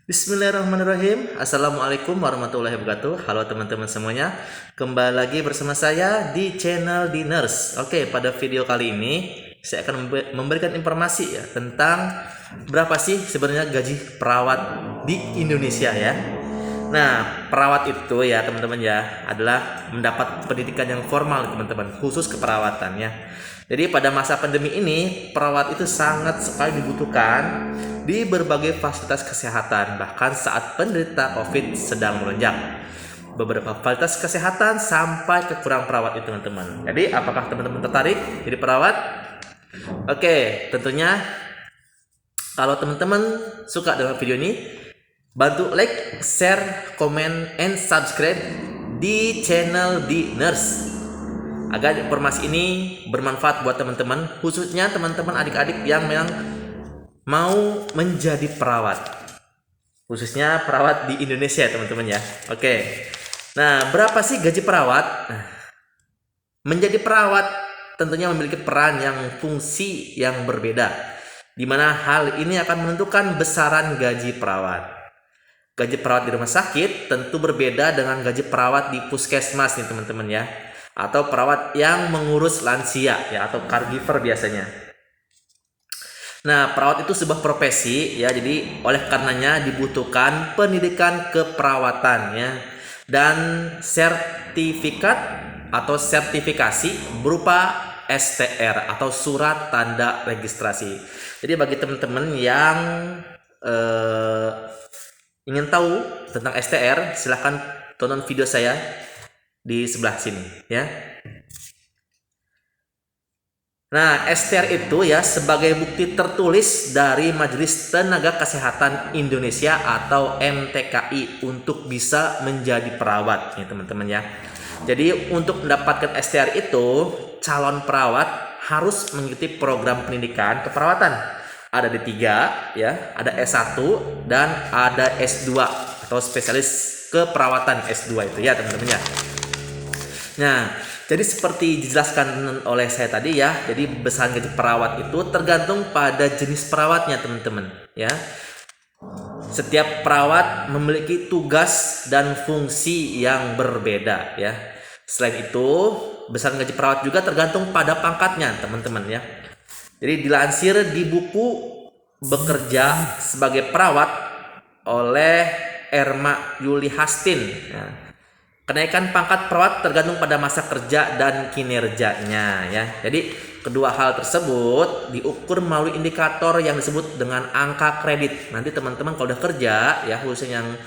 Bismillahirrahmanirrahim. Assalamualaikum warahmatullahi wabarakatuh. Halo teman-teman semuanya. Kembali lagi bersama saya di channel The Nurse. Oke, pada video kali ini saya akan memberikan informasi ya tentang berapa sih sebenarnya gaji perawat di Indonesia ya. Nah, perawat itu ya teman-teman ya adalah mendapat pendidikan yang formal teman-teman, khusus keperawatan ya. Jadi pada masa pandemi ini perawat itu sangat sekali dibutuhkan di berbagai fasilitas kesehatan, bahkan saat penderita COVID sedang melonjak. Beberapa fasilitas kesehatan sampai ke kurang perawat itu teman-teman. Jadi apakah teman-teman tertarik jadi perawat? Oke, tentunya kalau teman-teman suka dengan video ini, bantu like, share, comment, and subscribe di channel The Nurse agar informasi ini bermanfaat buat teman-teman, khususnya teman-teman adik-adik yang memang mau menjadi perawat, khususnya perawat di Indonesia teman-teman ya. Oke, nah berapa sih gaji perawat? Menjadi perawat tentunya memiliki peran yang fungsi yang berbeda, di mana hal ini akan menentukan besaran gaji perawat. Gaji perawat di rumah sakit tentu berbeda dengan gaji perawat di puskesmas nih teman-teman ya, atau perawat yang mengurus lansia ya, atau caregiver biasanya. Nah, perawat itu sebuah profesi ya, jadi oleh karenanya dibutuhkan pendidikan keperawatan ya, dan sertifikat atau sertifikasi berupa STR atau surat tanda registrasi. Jadi bagi teman-teman yang ingin tahu tentang STR, silahkan tonton video saya di sebelah sini ya. Nah, STR itu ya sebagai bukti tertulis dari Majelis Tenaga Kesehatan Indonesia atau MTKI untuk bisa menjadi perawat nih teman-teman ya. Jadi untuk mendapatkan STR itu, calon perawat harus mengikuti program pendidikan keperawatan. Ada D3 ya, ada S1 dan ada S2 atau spesialis keperawatan S2 itu ya teman-teman ya. Nah, jadi seperti dijelaskan oleh saya tadi ya, jadi besaran gaji perawat itu tergantung pada jenis perawatnya teman-teman ya. Setiap perawat memiliki tugas dan fungsi yang berbeda ya. Selain itu, besaran gaji perawat juga tergantung pada pangkatnya teman-teman ya. Jadi dilansir di buku Bekerja sebagai Perawat oleh Erma Yuli Hastin ya. Kenaikan pangkat perawat tergantung pada masa kerja dan kinerjanya ya. Jadi kedua hal tersebut diukur melalui indikator yang disebut dengan angka kredit. Nanti teman-teman kalau udah kerja ya, khususnya yang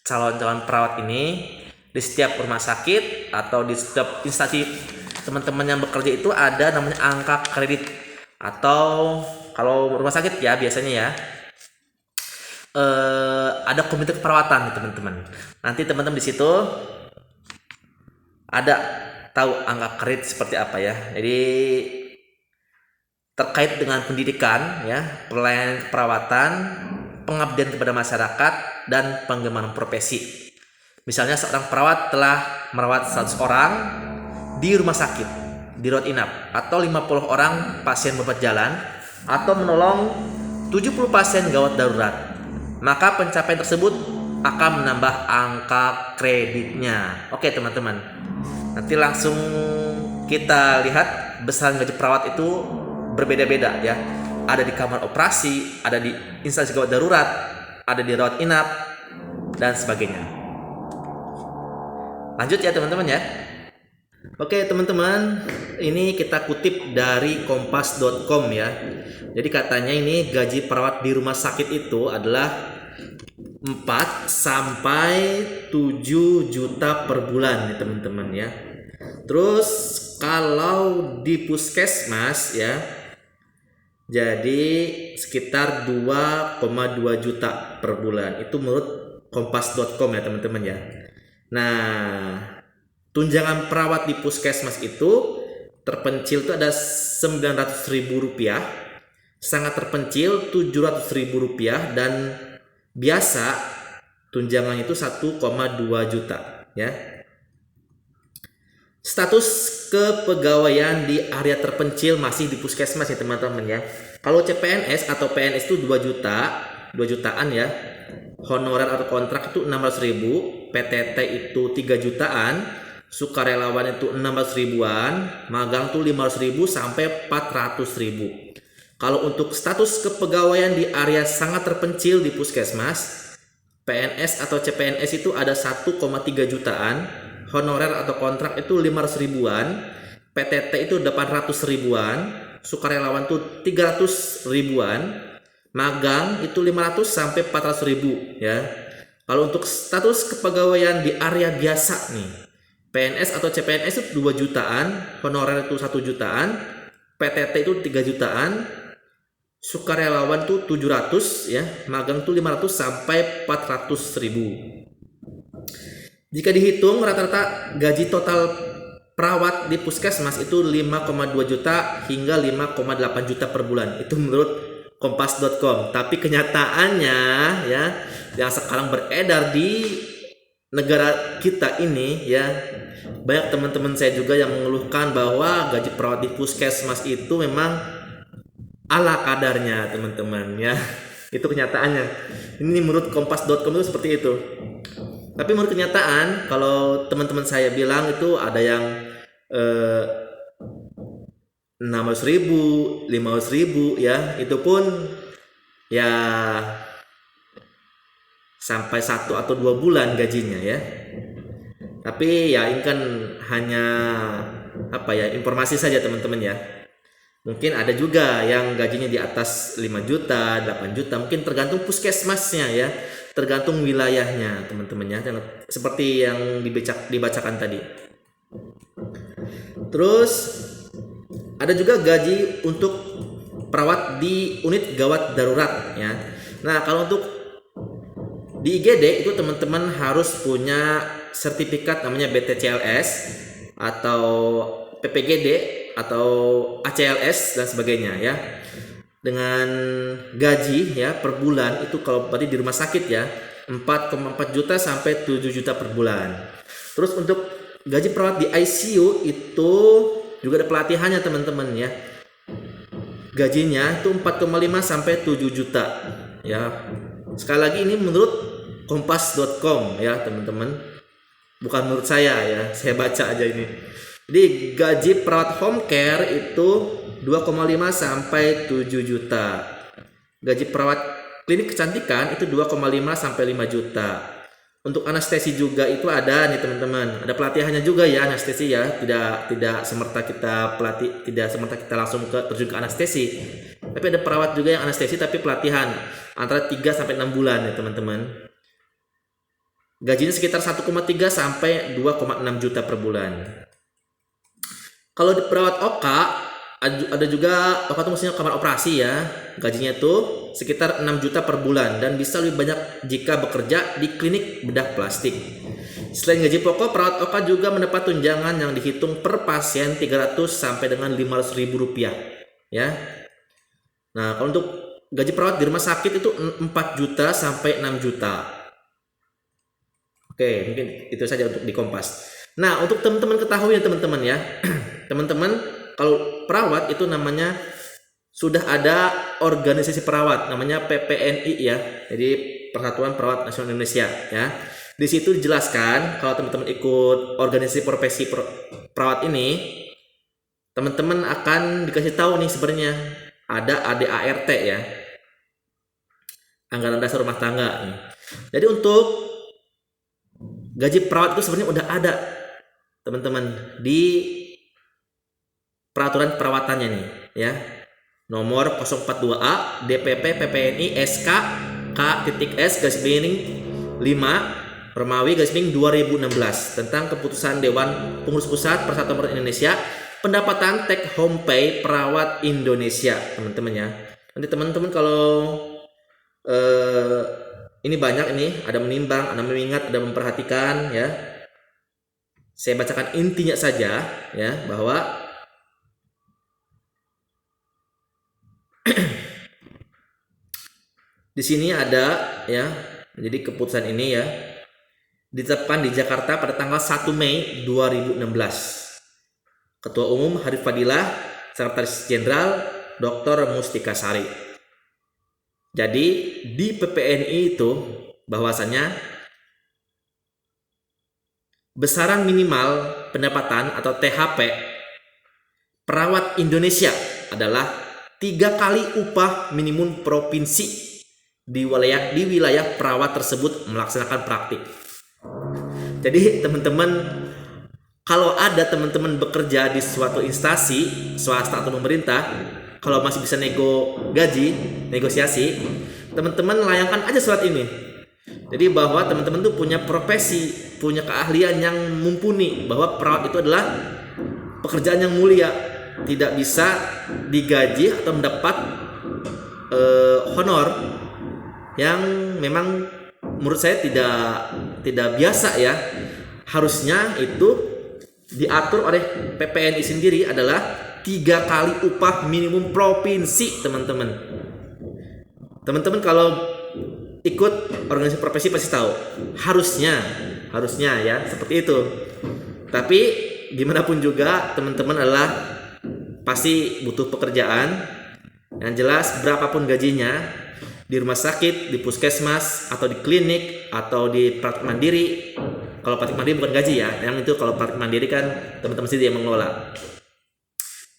calon-calon perawat ini, di setiap rumah sakit atau di setiap instansi teman-teman yang bekerja itu ada namanya angka kredit. Atau kalau rumah sakit ya biasanya ya ada komite keperawatan teman-teman. Nanti teman-teman di situ ada tahu angka kredit seperti apa ya. Jadi terkait dengan pendidikan ya, pelayanan keperawatan, pengabdian kepada masyarakat, dan pengembangan profesi. Misalnya seorang perawat telah merawat 100 orang di rumah sakit, di rawat inap, atau 50 orang pasien berobat jalan, atau menolong 70 pasien gawat darurat, maka pencapaian tersebut akan menambah angka kreditnya. Oke teman-teman, nanti langsung kita lihat besaran gaji perawat itu berbeda-beda ya. Ada di kamar operasi, ada di instansi gawat darurat, ada di rawat inap, dan sebagainya. Lanjut ya teman-teman ya. Oke teman-teman, ini kita kutip dari kompas.com ya. Jadi katanya ini gaji perawat di rumah sakit itu adalah 4 sampai 7 juta per bulan nih teman-teman ya. Terus kalau di puskesmas ya, jadi sekitar 2,2 juta per bulan. Itu menurut kompas.com ya teman-teman ya. Nah, tunjangan perawat di puskesmas itu terpencil itu ada Rp900.000, sangat terpencil Rp700.000, dan biasa tunjangan itu 1,2 juta ya. Status kepegawaian di area terpencil masih di puskesmas ya teman-teman ya. Kalau CPNS atau PNS itu 2 jutaan ya. honorer atau kontrak itu 600.000, PTT itu 3 jutaan, sukarelawan itu 16 ribuan, magang tuh 500.000 sampai 400.000. Kalau untuk status kepegawaian di area sangat terpencil di puskesmas, PNS atau CPNS itu ada 1,3 jutaan, honorer atau kontrak itu 500 ribuan, PTT itu 800 ribuan, sukarelawan itu 300 ribuan, magang itu 500 sampai 400 ribu ya. Kalau untuk status kepegawaian di area biasa nih, PNS atau CPNS itu 2 jutaan, honorer itu 1 jutaan, PTT itu 3 jutaan, sukarelawan tuh 700 ya, magang tuh 500 sampai 400 ribu. Jika dihitung rata-rata gaji total perawat di puskesmas itu 5,2 juta hingga 5,8 juta per bulan. Itu menurut kompas.com. Tapi kenyataannya ya, yang sekarang beredar di negara kita ini ya, banyak teman-teman saya juga yang mengeluhkan bahwa gaji perawat di puskesmas itu memang ala kadarnya teman-teman ya. Itu kenyataannya. Ini menurut kompas.com itu seperti itu. Tapi menurut kenyataan, kalau teman-teman saya bilang itu ada yang 600.000, 500.000 ya, itu pun ya sampai 1 atau 2 bulan gajinya ya. Tapi ya ini kan hanya informasi saja teman-teman ya. Mungkin ada juga yang gajinya di atas 5 juta, 8 juta, mungkin tergantung puskesmasnya ya, tergantung wilayahnya teman-teman ya, seperti yang dibacakan tadi. Terus ada juga gaji untuk perawat di unit gawat darurat ya. Nah, kalau untuk di IGD itu teman-teman harus punya sertifikat namanya BTCLS atau PPGD atau ACLS dan sebagainya ya. Dengan gaji ya per bulan itu kalau berarti di rumah sakit ya 4,4 juta sampai 7 juta per bulan. Terus untuk gaji perawat di ICU itu juga ada pelatihannya teman-teman ya. Gajinya itu 4,5 sampai 7 juta ya. Sekali lagi ini menurut kompas.com ya teman-teman. Bukan menurut saya ya, saya baca aja ini. Jadi gaji perawat home care itu 2,5 sampai 7 juta. Gaji perawat klinik kecantikan itu 2,5 sampai 5 juta. Untuk anestesi juga itu ada nih teman-teman. Ada pelatihannya juga ya anestesi ya. Tidak semerta kita langsung terjun ke anestesi. Tapi ada perawat juga yang anestesi tapi pelatihan antara 3 sampai 6 bulan ya teman-teman. Gajinya sekitar 1,3 sampai 2,6 juta per bulan. Kalau di perawat OKA ada juga OKA itu maksudnya kamar operasi ya. Gajinya itu sekitar 6 juta per bulan dan bisa lebih banyak jika bekerja di klinik bedah plastik. Selain gaji pokok, perawat OKA juga mendapat tunjangan yang dihitung per pasien 300 sampai dengan 500 ribu rupiah ya. Nah, kalau untuk gaji perawat di rumah sakit itu 4 juta sampai 6 juta. Oke, mungkin itu saja untuk di Kompas. Nah, untuk teman-teman ketahui ya teman-teman ya. Teman-teman, kalau perawat itu namanya sudah ada organisasi perawat namanya PPNI ya. Jadi Persatuan Perawat Nasional Indonesia ya. Di situ dijelaskan kalau teman-teman ikut organisasi profesi perawat ini, teman-teman akan dikasih tahu nih sebenarnya ada ADART ya. Anggaran dasar rumah tangga nih. Jadi untuk gaji perawat itu sebenarnya udah ada teman-teman di peraturan perawatannya nih ya. Nomor 042A DPP PPNI SK K.S/5 Romawi/2016 tentang keputusan Dewan Pengurus Pusat Persatuan Perawat Indonesia pendapatan take home pay perawat Indonesia teman-teman ya. Nanti teman-teman kalau ini banyak ini ada menimbang, ada mengingat, ada memperhatikan ya. Saya bacakan intinya saja ya bahwa di sini ada ya. Jadi keputusan ini ya ditetapkan di Jakarta pada tanggal 1 Mei 2016. Ketua Umum Harif Fadilah, Sekretaris Jenderal Dr. Mustika Sari. Jadi di PPNI itu bahwasanya besaran minimal pendapatan atau THP perawat Indonesia adalah 3 kali upah minimum provinsi di wilayah perawat tersebut melaksanakan praktik. Jadi teman-teman, kalau ada teman-teman bekerja di suatu instansi swasta atau pemerintah, kalau masih bisa negosiasi, teman-teman layangkan aja surat ini. Jadi bahwa teman-teman tuh punya profesi, punya keahlian yang mumpuni, bahwa perawat itu adalah pekerjaan yang mulia, tidak bisa digaji atau mendapat honor yang memang menurut saya tidak biasa ya. Harusnya itu diatur oleh PPNI sendiri adalah 3 kali upah minimum provinsi, teman-teman. Teman-teman kalau ikut organisasi profesi pasti tahu, harusnya ya seperti itu. Tapi gimana pun juga teman-teman adalah pasti butuh pekerjaan. Yang jelas berapapun gajinya, di rumah sakit, di puskesmas, atau di klinik, atau di praktik mandiri. Kalau praktik mandiri bukan gaji ya, yang itu kalau praktik mandiri kan teman-teman sendiri yang mengelola.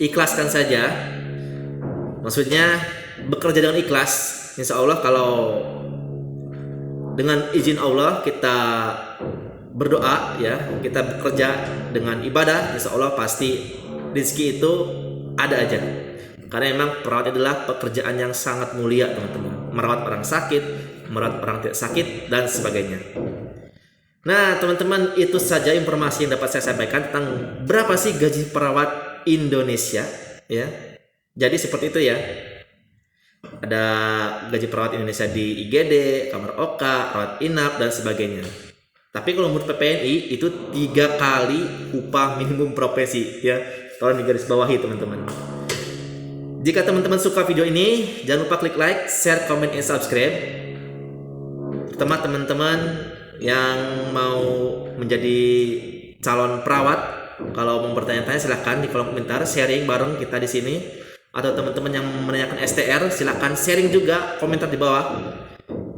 Ikhlaskan saja, maksudnya bekerja dengan ikhlas. Insya Allah kalau dengan izin Allah kita berdoa ya, kita bekerja dengan ibadah, insya Allah pasti rezeki itu ada aja. Karena memang perawat adalah pekerjaan yang sangat mulia, teman-teman. Merawat orang sakit, merawat orang tidak sakit, dan sebagainya. Nah, teman-teman, itu saja informasi yang dapat saya sampaikan tentang berapa sih gaji perawat Indonesia, ya. Jadi seperti itu ya. Ada gaji perawat Indonesia di IGD, kamar OK, rawat inap, dan sebagainya. Tapi kalau menurut PPNI itu 3 kali upah minimum profesi ya. Tolong digarisbawahi, teman-teman. Jika teman-teman suka video ini, jangan lupa klik like, share, comment, and subscribe. Terutama teman-teman yang mau menjadi calon perawat, kalau mau bertanya-tanya silahkan di kolom komentar, sharing bareng kita di sini. Atau teman-teman yang menanyakan STR, silahkan sharing juga komentar di bawah.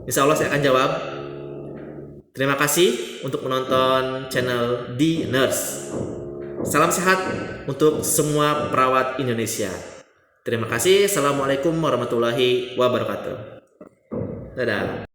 Insya Allah saya akan jawab. Terima kasih untuk menonton channel The Nurse. Salam sehat untuk semua perawat Indonesia. Terima kasih. Assalamualaikum warahmatullahi wabarakatuh. Dadah.